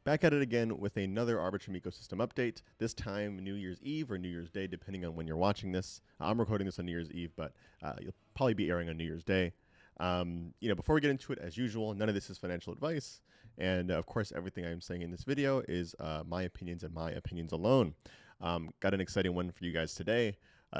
Back at it again with another Arbitrum ecosystem update, this time New Year's Eve or New Year's Day, depending on when you're watching this. I'm recording this on New Year's Eve, but you'll probably be airing on New Year's Day. Before we get into it, as usual, none of this is financial advice. And of course, everything I'm saying in this video is my opinions and my opinions alone. Got an exciting one for you guys today.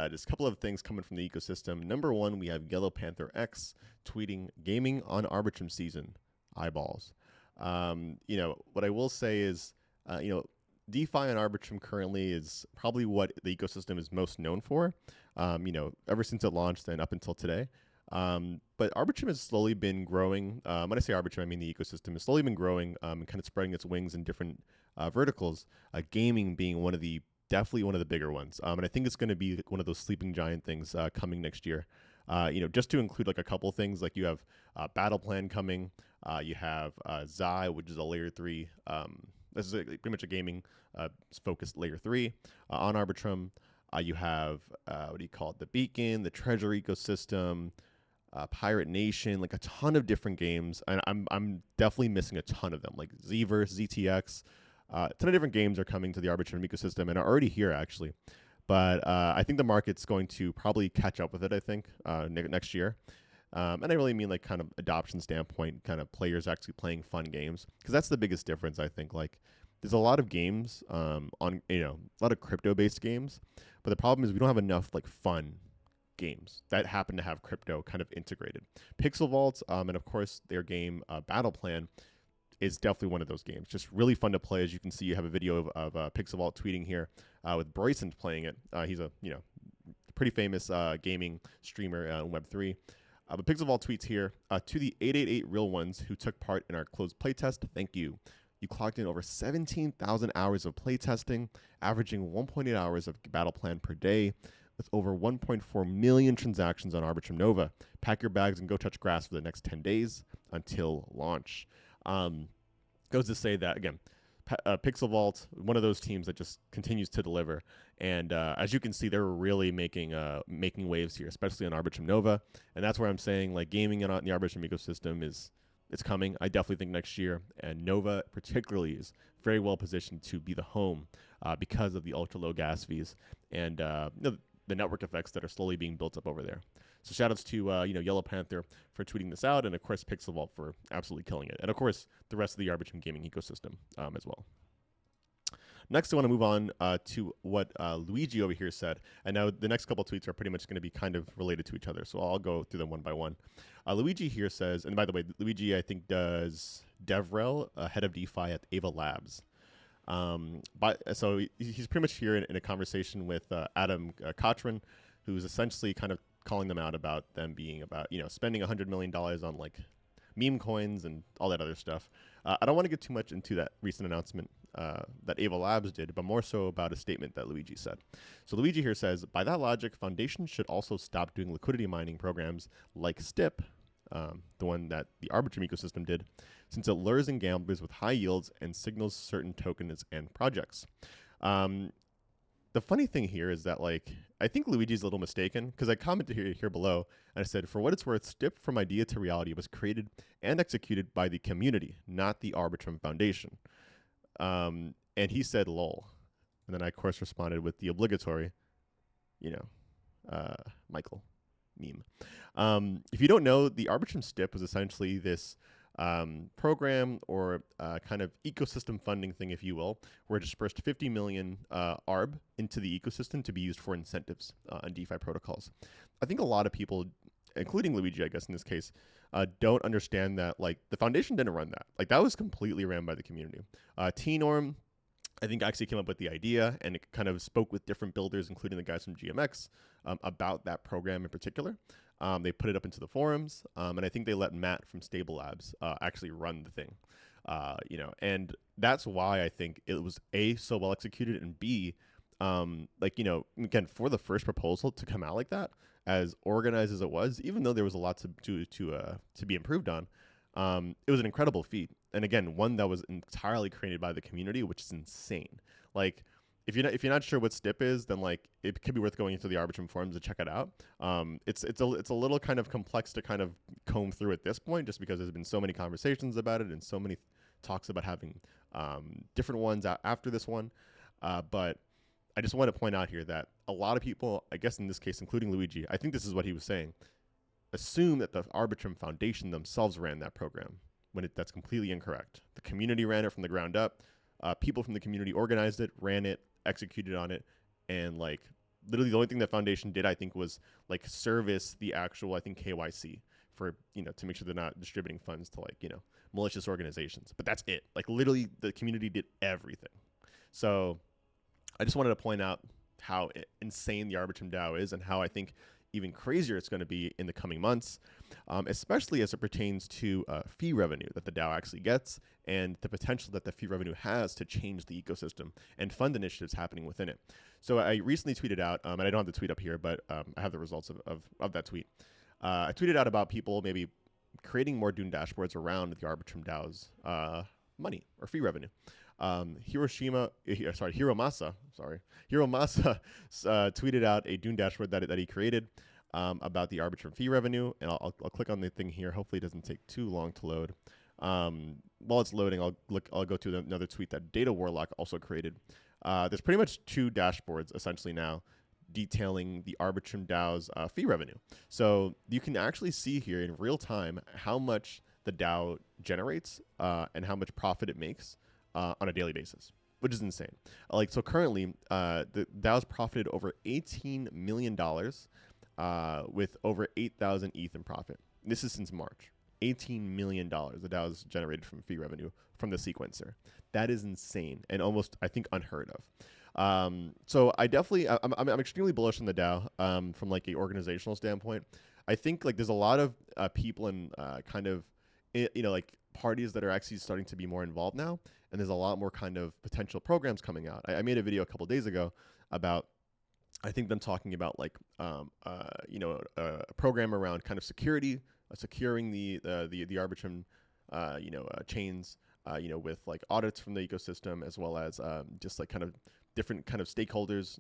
Just a couple of things coming from the ecosystem. Number one, we have Yellow Panther X tweeting gaming on Arbitrum season. Eyeballs. What I will say is, DeFi on Arbitrum currently is probably what the ecosystem is most known for, ever since it launched and up until today. But Arbitrum has slowly been growing. When I say Arbitrum, I mean the ecosystem has slowly been growing and kind of spreading its wings in different verticals, gaming being definitely one of the bigger ones. And I think it's going to be one of those sleeping giant things coming next year. Just to include like a couple things, like you have Battle Plan coming, you have Zai, which is a layer 3. This is pretty much a gaming focused layer 3 on Arbitrum. You have the Beacon, the Treasure ecosystem, Pirate Nation, like a ton of different games, and I'm definitely missing a ton of them, like Zverse, ZTX. A ton of different games are coming to the Arbitrum ecosystem and are already here actually. But I think the market's going to probably catch up with it, I think, next year. And I really mean like kind of adoption standpoint, kind of players actually playing fun games. Because that's the biggest difference, I think. Like there's a lot of games a lot of crypto-based games. But the problem is we don't have enough like fun games that happen to have crypto kind of integrated. Pixel Vault and of course their game Battle Plan is definitely one of those games. Just really fun to play. As you can see, you have a video of Pixel Vault tweeting here with Bryson playing it. He's a pretty famous gaming streamer in Web3. But Pixel Vault tweets here, to the 888 real ones who took part in our closed playtest, thank you. You clocked in over 17,000 hours of playtesting, averaging 1.8 hours of Battle Plan per day, with over 1.4 million transactions on Arbitrum Nova. Pack your bags and go touch grass for the next 10 days until launch. Goes to say that, again, Pixel Vault, one of those teams that just continues to deliver. And as you can see, they're really making waves here, especially on Arbitrum Nova. And that's where I'm saying, like, gaming in the Arbitrum ecosystem it's coming. I definitely think next year. And Nova particularly is very well positioned to be the home because of the ultra-low gas fees and the network effects that are slowly being built up over there. So shout outs to Yellow Panther for tweeting this out, and of course Pixel Vault for absolutely killing it, and of course the rest of the Arbitrum gaming ecosystem as well. Next, I want to move on to what Luigi over here said, and now the next couple of tweets are pretty much going to be kind of related to each other, so I'll go through them one by one. Luigi here says, and by the way, Luigi I think does DevRel, head of DeFi at Ava Labs. So he's pretty much here in a conversation with Adam Kotrin, who's essentially kind of calling them out about them being spending $100 million on like meme coins and all that other stuff. I don't want to get too much into that recent announcement that Ava Labs did, but more so about a statement that Luigi said. So Luigi here says, by that logic, foundations should also stop doing liquidity mining programs like STIP, the one that the Arbitrum ecosystem did, since it lures in gamblers with high yields and signals certain tokens and projects. The funny thing here is that, like, I think Luigi's a little mistaken, because I commented here below, and I said, for what it's worth, STIP from idea to reality was created and executed by the community, not the Arbitrum Foundation. And he said, lol. And then I, of course, responded with the obligatory, Michael meme. If you don't know, the Arbitrum STIP was essentially this program or kind of ecosystem funding thing, if you will, where it dispersed 50 million ARB into the ecosystem to be used for incentives on DeFi protocols. I think a lot of people, including Luigi, I guess in this case, don't understand that like the foundation didn't run that. Like that was completely ran by the community. T-Norm, I think, actually came up with the idea, and it kind of spoke with different builders, including the guys from GMX, about that program in particular. They put it up into the forums, and I think they let Matt from Stable Labs actually run the thing. And that's why I think it was A, so well executed, and B, again, for the first proposal to come out like that, as organized as it was, even though there was a lot to be improved on, it was an incredible feat. And again, one that was entirely created by the community, which is insane. Like, if you're not sure what STIP is, then like it could be worth going into the Arbitrum forums to check it out. It's a little kind of complex to kind of comb through at this point, just because there's been so many conversations about it and so many talks about having different ones after this one. But I just want to point out here that a lot of people, I guess in this case, including Luigi, I think this is what he was saying, assume that the Arbitrum Foundation themselves ran that program when that's completely incorrect. The community ran it from the ground up. People from the community organized it, ran it, executed on it, and like literally the only thing that foundation did, I think, was like service the actual, I think, KYC for, to make sure they're not distributing funds to like, malicious organizations. But that's it. Like literally the community did everything. So I just wanted to point out how insane the ArbitrumDAO is and how I think even crazier it's going to be in the coming months, especially as it pertains to fee revenue that the DAO actually gets and the potential that the fee revenue has to change the ecosystem and fund initiatives happening within it. So I recently tweeted out, and I don't have the tweet up here, but I have the results of that tweet. I tweeted out about people maybe creating more Dune dashboards around the ArbitrumDAO's money or fee revenue. Hiromasa tweeted out a Dune dashboard that he created about the Arbitrum fee revenue, and I'll click on the thing here. Hopefully, it doesn't take too long to load. While it's loading, I'll go to another tweet that Data Warlock also created. There's pretty much two dashboards essentially now detailing the ArbitrumDAO's fee revenue. So you can actually see here in real time how much the DAO generates and how much profit it makes on a daily basis, which is insane. So currently, the DAO's profited over $18 million with over 8,000 ETH in profit. This is since March. $18 million the DAO's generated from fee revenue from the sequencer. That is insane and almost, I think, unheard of. So I definitely, I'm extremely bullish on the DAO from like a organizational standpoint. I think like there's a lot of people and kind of, like parties that are actually starting to be more involved now. And there's a lot more kind of potential programs coming out. I made a video a couple days ago about, I think them talking about like, a program around kind of security, securing the Arbitrum, chains, with like audits from the ecosystem, as well as just like kind of different kind of stakeholders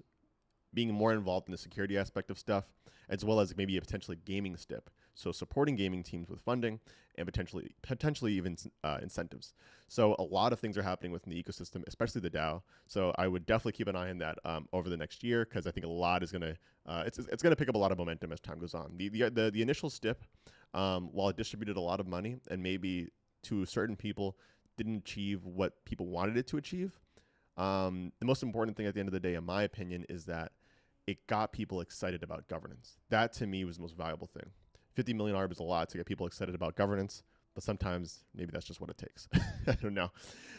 being more involved in the security aspect of stuff, as well as maybe a potentially gaming step. So supporting gaming teams with funding and potentially even incentives. So a lot of things are happening within the ecosystem, especially the DAO. So I would definitely keep an eye on that over the next year, because I think a lot is gonna it's gonna pick up a lot of momentum as time goes on. The initial step, while it distributed a lot of money and maybe to certain people didn't achieve what people wanted it to achieve, the most important thing at the end of the day, in my opinion, is that it got people excited about governance. That to me was the most valuable thing. 50 million ARB is a lot to get people excited about governance, but sometimes maybe that's just what it takes. I don't know.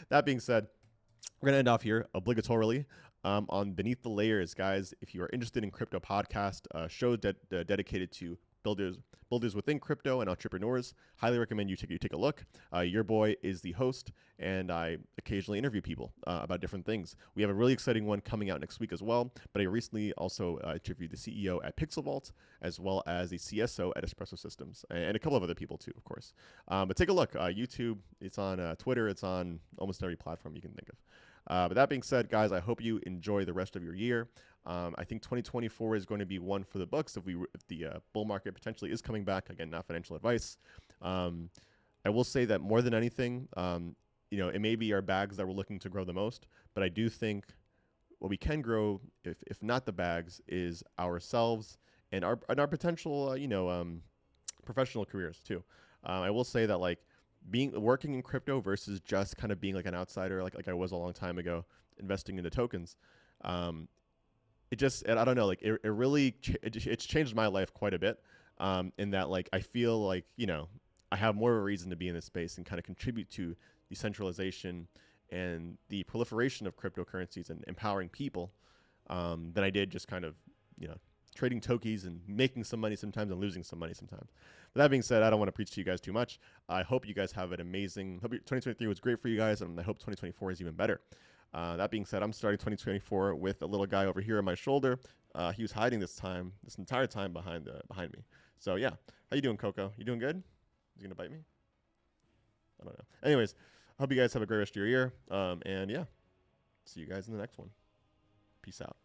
That being said, we're going to end off here obligatorily on Beneath the Layers, guys. If you are interested in crypto podcast, shows dedicated to builders within crypto and entrepreneurs, highly recommend you take a look. Your boy is the host, and I occasionally interview people about different things. We have a really exciting one coming out next week as well, but I recently also interviewed the CEO at Pixel Vault, as well as the CSO at Espresso Systems, and a couple of other people too, of course. But take a look. YouTube, it's on Twitter, it's on almost every platform you can think of. But that being said, guys, I hope you enjoy the rest of your year. I think 2024 is going to be one for the books if the bull market potentially is coming back. Again, not financial advice. I will say that more than anything, it may be our bags that we're looking to grow the most, but I do think what we can grow, if not the bags, is ourselves and our potential, professional careers too. I will say that like working in crypto versus just kind of being like an outsider, like I was a long time ago, investing into tokens. I don't know, like it really, it's changed my life quite a bit, in that like, I feel like, I have more of a reason to be in this space and kind of contribute to decentralization and the proliferation of cryptocurrencies and empowering people, than I did just kind of, trading tokies and making some money sometimes and losing some money sometimes. But that being said, I don't want to preach to you guys too much. I hope you guys have an amazing, hope 2023 was great for you guys, and I hope 2024 is even better. That being said, I'm starting 2024 with a little guy over here on my shoulder. He was hiding this entire time behind me. So yeah, how you doing, Coco? You doing good? Is he gonna bite me? I don't know. Anyways, I hope you guys have a great rest of your year. And yeah, see you guys in the next one. Peace out.